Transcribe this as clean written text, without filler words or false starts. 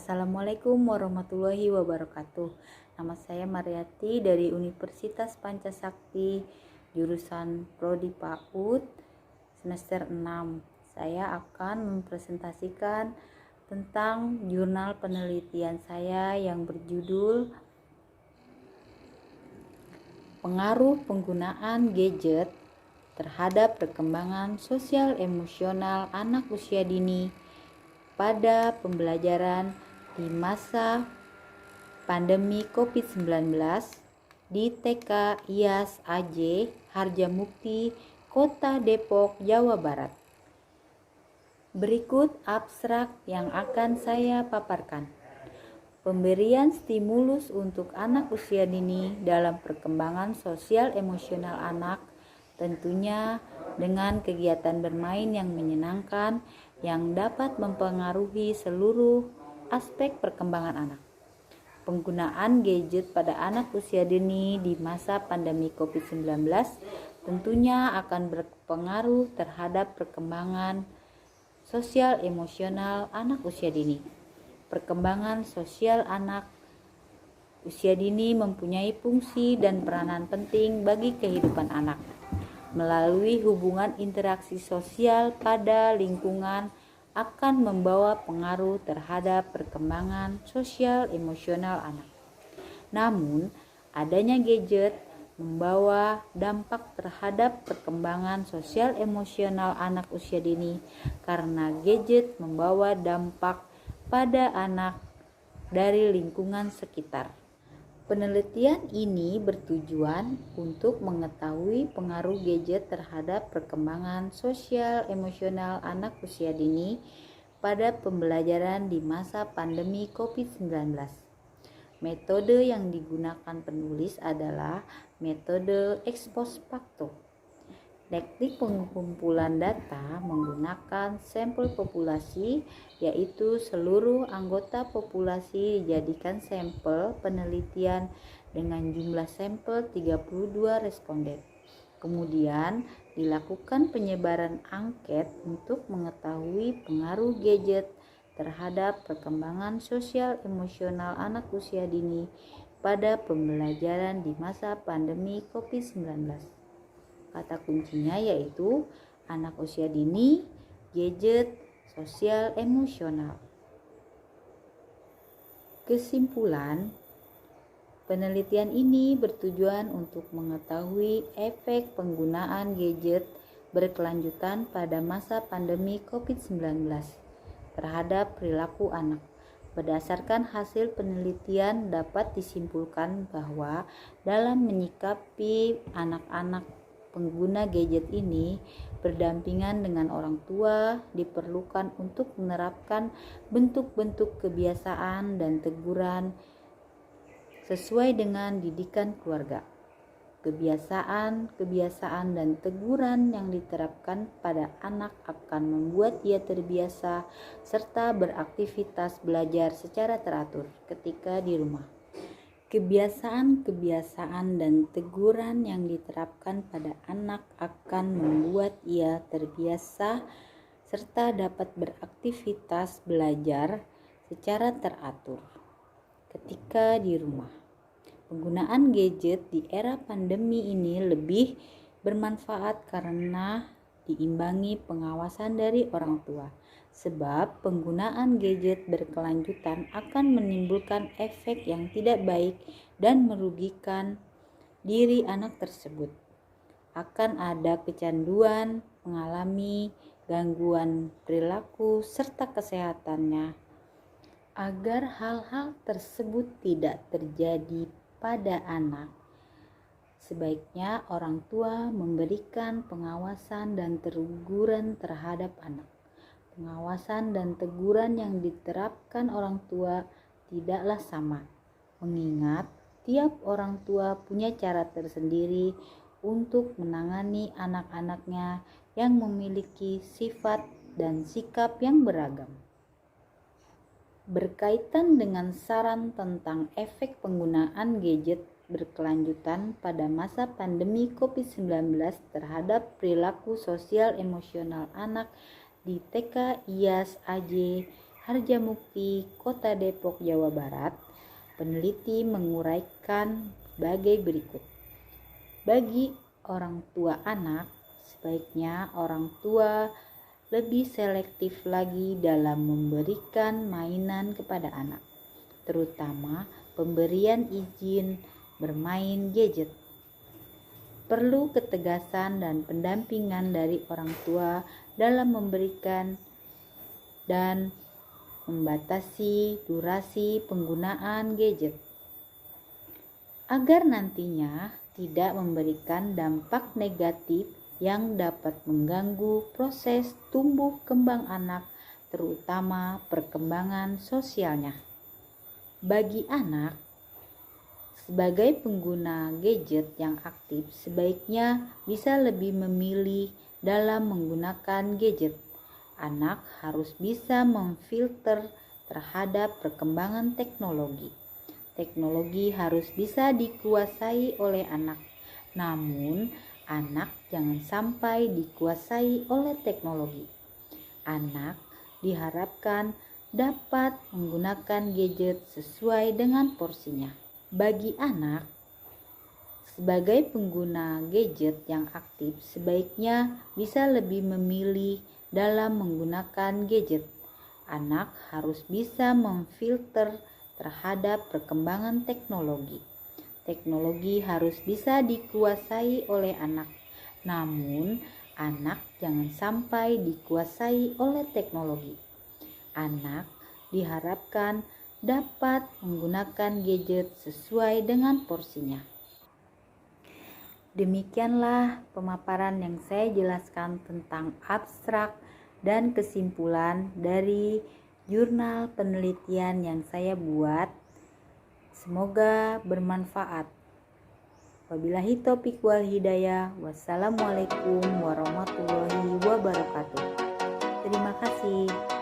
Assalamualaikum warahmatullahi wabarakatuh. Nama saya Mariati dari Universitas Pancasakti, jurusan Prodi PAUD, semester 6. Saya akan mempresentasikan tentang jurnal penelitian saya yang berjudul Pengaruh Penggunaan Gadget terhadap Perkembangan Sosial Emosional Anak Usia Dini pada pembelajaran di masa pandemi COVID-19 di TK IAS AJ Harjamukti, Kota Depok, Jawa Barat. Berikut abstrak yang akan saya paparkan. Pemberian stimulus untuk anak usia dini dalam perkembangan sosial emosional anak, tentunya dengan kegiatan bermain yang menyenangkan yang dapat mempengaruhi seluruh aspek perkembangan anak. Penggunaan gadget pada anak usia dini di masa pandemi COVID-19 tentunya akan berpengaruh terhadap perkembangan sosial emosional anak usia dini. Perkembangan sosial anak usia dini mempunyai fungsi dan peranan penting bagi kehidupan anak. Melalui hubungan interaksi sosial pada lingkungan akan membawa pengaruh terhadap perkembangan sosial emosional anak. Namun, adanya gadget membawa dampak terhadap perkembangan sosial emosional anak usia dini karena gadget membawa dampak pada anak dari lingkungan sekitar. Penelitian ini bertujuan untuk mengetahui pengaruh gadget terhadap perkembangan sosial emosional anak usia dini pada pembelajaran di masa pandemi COVID-19. Metode yang digunakan penulis adalah metode ex post facto. Teknik pengumpulan data menggunakan sampel populasi, yaitu seluruh anggota populasi dijadikan sampel penelitian dengan jumlah sampel 32 responden. Kemudian dilakukan penyebaran angket untuk mengetahui pengaruh gadget terhadap perkembangan sosial emosional anak usia dini pada pembelajaran di masa pandemi COVID-19. Kata kuncinya yaitu anak usia dini, gadget, sosial emosional. Kesimpulan, penelitian ini bertujuan untuk mengetahui efek penggunaan gadget berkelanjutan pada masa pandemi COVID-19 terhadap perilaku anak. Berdasarkan hasil penelitian dapat disimpulkan bahwa dalam menyikapi anak-anak pengguna gadget ini berdampingan dengan orang tua diperlukan untuk menerapkan bentuk-bentuk kebiasaan dan teguran sesuai dengan didikan keluarga. Kebiasaan dan teguran yang diterapkan pada anak akan membuat ia terbiasa serta beraktivitas belajar secara teratur ketika di rumah. Kebiasaan dan teguran yang diterapkan pada anak akan membuat ia terbiasa serta dapat beraktivitas belajar secara teratur ketika di rumah. Penggunaan gadget di era pandemi ini lebih bermanfaat karena diimbangi pengawasan dari orang tua. Sebab penggunaan gadget berkelanjutan akan menimbulkan efek yang tidak baik dan merugikan diri anak tersebut. Akan ada kecanduan, mengalami gangguan perilaku serta kesehatannya. Agar hal-hal tersebut tidak terjadi pada anak, sebaiknya orang tua memberikan pengawasan dan teguran terhadap anak. Pengawasan dan teguran yang diterapkan orang tua tidaklah sama, mengingat tiap orang tua punya cara tersendiri untuk menangani anak-anaknya yang memiliki sifat dan sikap yang beragam. Berkaitan dengan saran tentang efek penggunaan gadget berkelanjutan pada masa pandemi COVID-19 terhadap perilaku sosial emosional anak di TK IAS AJ Harjamukti, Kota Depok, Jawa Barat, peneliti menguraikan sebagai berikut. Bagi orang tua anak, sebaiknya orang tua lebih selektif lagi dalam memberikan mainan kepada anak, terutama pemberian izin bermain gadget. Perlu ketegasan dan pendampingan dari orang tua dalam memberikan dan membatasi durasi penggunaan gadget, agar nantinya tidak memberikan dampak negatif yang dapat mengganggu proses tumbuh kembang anak, terutama perkembangan sosialnya. Bagi anak, sebagai pengguna gadget yang aktif, sebaiknya bisa lebih memilih dalam menggunakan gadget. Anak harus bisa memfilter terhadap perkembangan teknologi. Teknologi harus bisa dikuasai oleh anak, namun anak jangan sampai dikuasai oleh teknologi. Anak diharapkan dapat menggunakan gadget sesuai dengan porsinya. Bagi anak, sebagai pengguna gadget yang aktif, sebaiknya bisa lebih memilih dalam menggunakan gadget. Anak harus bisa memfilter terhadap perkembangan teknologi. Teknologi harus bisa dikuasai oleh anak, namun anak jangan sampai dikuasai oleh teknologi. Anak diharapkan dapat menggunakan gadget sesuai dengan porsinya. Demikianlah pemaparan yang saya jelaskan tentang abstrak dan kesimpulan dari jurnal penelitian yang saya buat. Semoga bermanfaat. Wabillahi taufiq wal hidayah. Wassalamualaikum warahmatullahi wabarakatuh. Terima kasih.